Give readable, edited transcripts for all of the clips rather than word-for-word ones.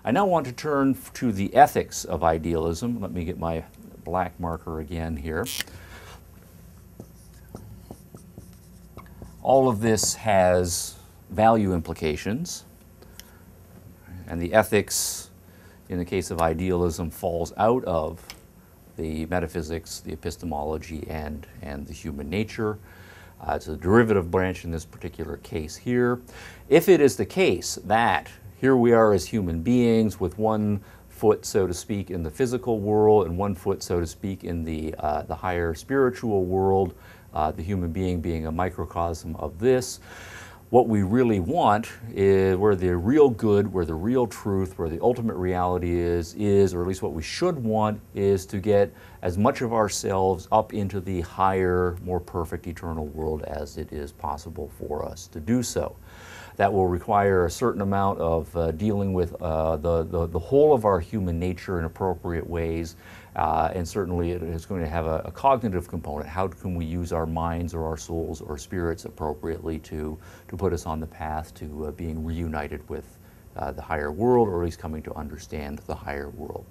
I now want to turn to the ethics of idealism. Let me get my black marker again here. All of this has value implications, and the ethics, in the case of idealism, falls out of the metaphysics, the epistemology, and the human nature. It's a derivative branch in this particular case here. If it is the case that here we are as human beings with one foot, so to speak, in the physical world and one foot, so to speak, in the higher spiritual world, the human being being a microcosm of this, what we really want is where the real good, where the real truth, where the ultimate reality is, or at least what we should want, is to get as much of ourselves up into the higher, more perfect eternal world as it is possible for us to do so. That will require a certain amount of dealing with the whole of our human nature in appropriate ways, and certainly it is going to have a cognitive component. How can we use our minds or our souls or spirits appropriately to put us on the path to being reunited with the higher world, or at least coming to understand the higher world.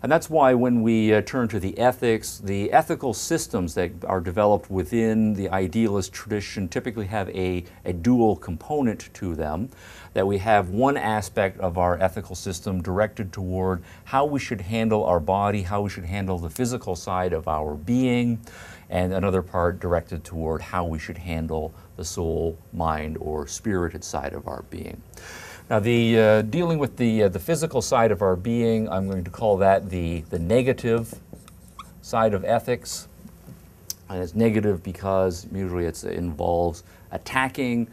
And that's why when we turn to the ethics, the ethical systems that are developed within the idealist tradition typically have a dual component to them. That we have one aspect of our ethical system directed toward how we should handle our body, how we should handle the physical side of our being, and another part directed toward how we should handle the soul, mind, or spirited side of our being. Now, the dealing with the physical side of our being, I'm going to call that the negative side of ethics. And it's negative because usually it involves attacking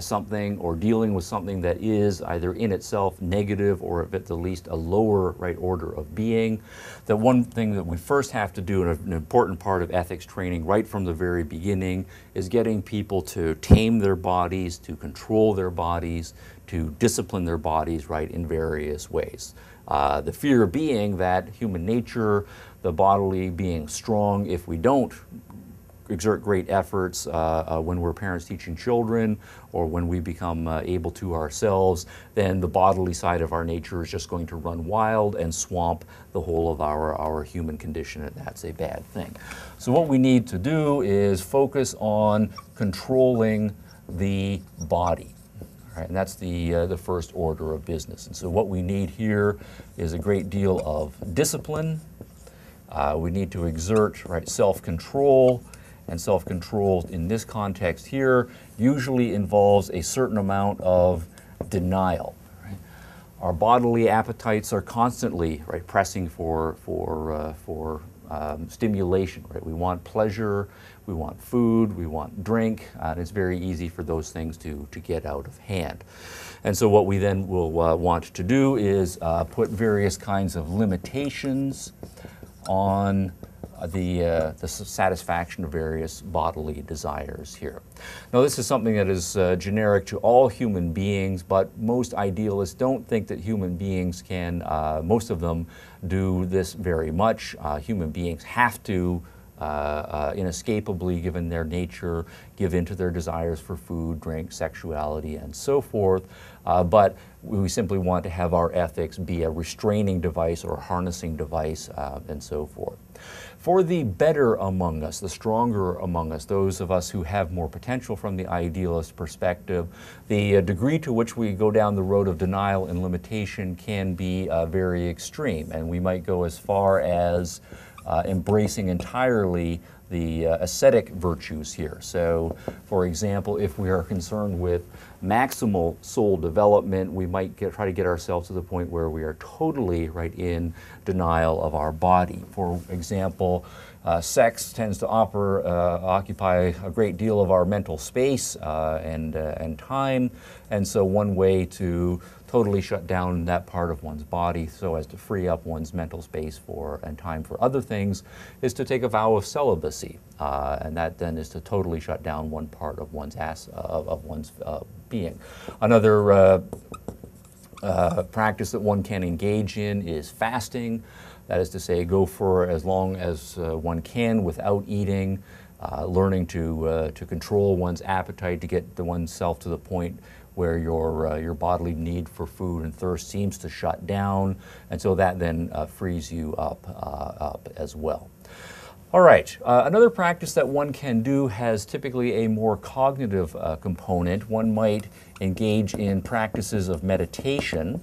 something or dealing with something that is either in itself negative or at the least a lower right order of being. The one thing that we first have to do, and an important part of ethics training right from the very beginning, is getting people to tame their bodies, to control their bodies, to discipline their bodies right in various ways. The fear being that human nature, the bodily being strong, if we don't exert great efforts when we're parents teaching children, or when we become able to ourselves, then the bodily side of our nature is just going to run wild and swamp the whole of our human condition, and that's a bad thing. So what we need to do is focus on controlling the body. All right, and that's the first order of business. And so what we need here is a great deal of discipline. We need to exert self-control. And self-control in this context here usually involves a certain amount of denial. Right? Our bodily appetites are constantly pressing for stimulation. Right? We want pleasure, we want food, we want drink, and it's very easy for those things to get out of hand. And so what we then will want to do is put various kinds of limitations on the satisfaction of various bodily desires here. Now, this is something that is generic to all human beings, but most idealists don't think that human beings can, most of them, do this very much. Human beings have to inescapably, given their nature, give in to their desires for food, drink, sexuality, and so forth. But we simply want to have our ethics be a restraining device or a harnessing device, and so forth. For the better among us, the stronger among us, those of us who have more potential from the idealist perspective, the degree to which we go down the road of denial and limitation can be very extreme. And we might go as far as embracing entirely the ascetic virtues here. So, for example, if we are concerned with maximal soul development, we might try to get ourselves to the point where we are totally in denial of our body. For example, sex tends to occupy a great deal of our mental space and time, and so one way to totally shut down that part of one's body so as to free up one's mental space and time for other things is to take a vow of celibacy, and that then is to totally shut down one part of one's being. Another practice that one can engage in is fasting. That is to say, go for as long as one can without eating, learning to control one's appetite, to get oneself to the point where your bodily need for food and thirst seems to shut down, and so that then frees you up as well. All right, another practice that one can do has typically a more cognitive component. One might engage in practices of meditation,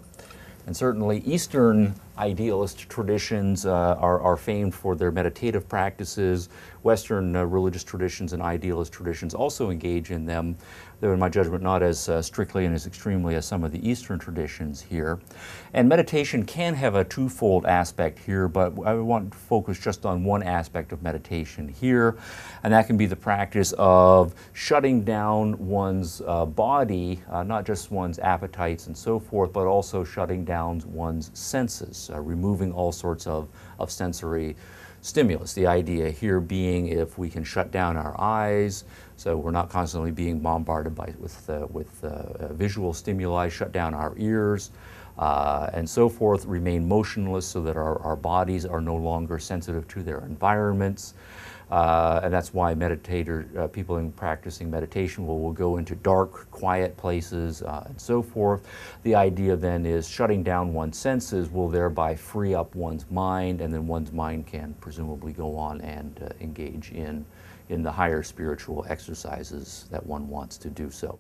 and certainly Eastern idealist traditions are famed for their meditative practices. Western religious traditions and idealist traditions also engage in them, though in my judgment not as strictly and as extremely as some of the Eastern traditions here. And meditation can have a twofold aspect here, but I want to focus just on one aspect of meditation here, and that can be the practice of shutting down one's body, not just one's appetites and so forth, but also shutting down one's senses, removing all sorts of sensory stimulus. The idea here being if we can shut down our eyes, so we're not constantly being bombarded with visual stimuli, shut down our ears, and so forth, remain motionless so that our bodies are no longer sensitive to their environments. And that's why people practicing meditation will go into dark, quiet places and so forth. The idea then is shutting down one's senses will thereby free up one's mind, and then one's mind can presumably go on and engage in the higher spiritual exercises that one wants to do so.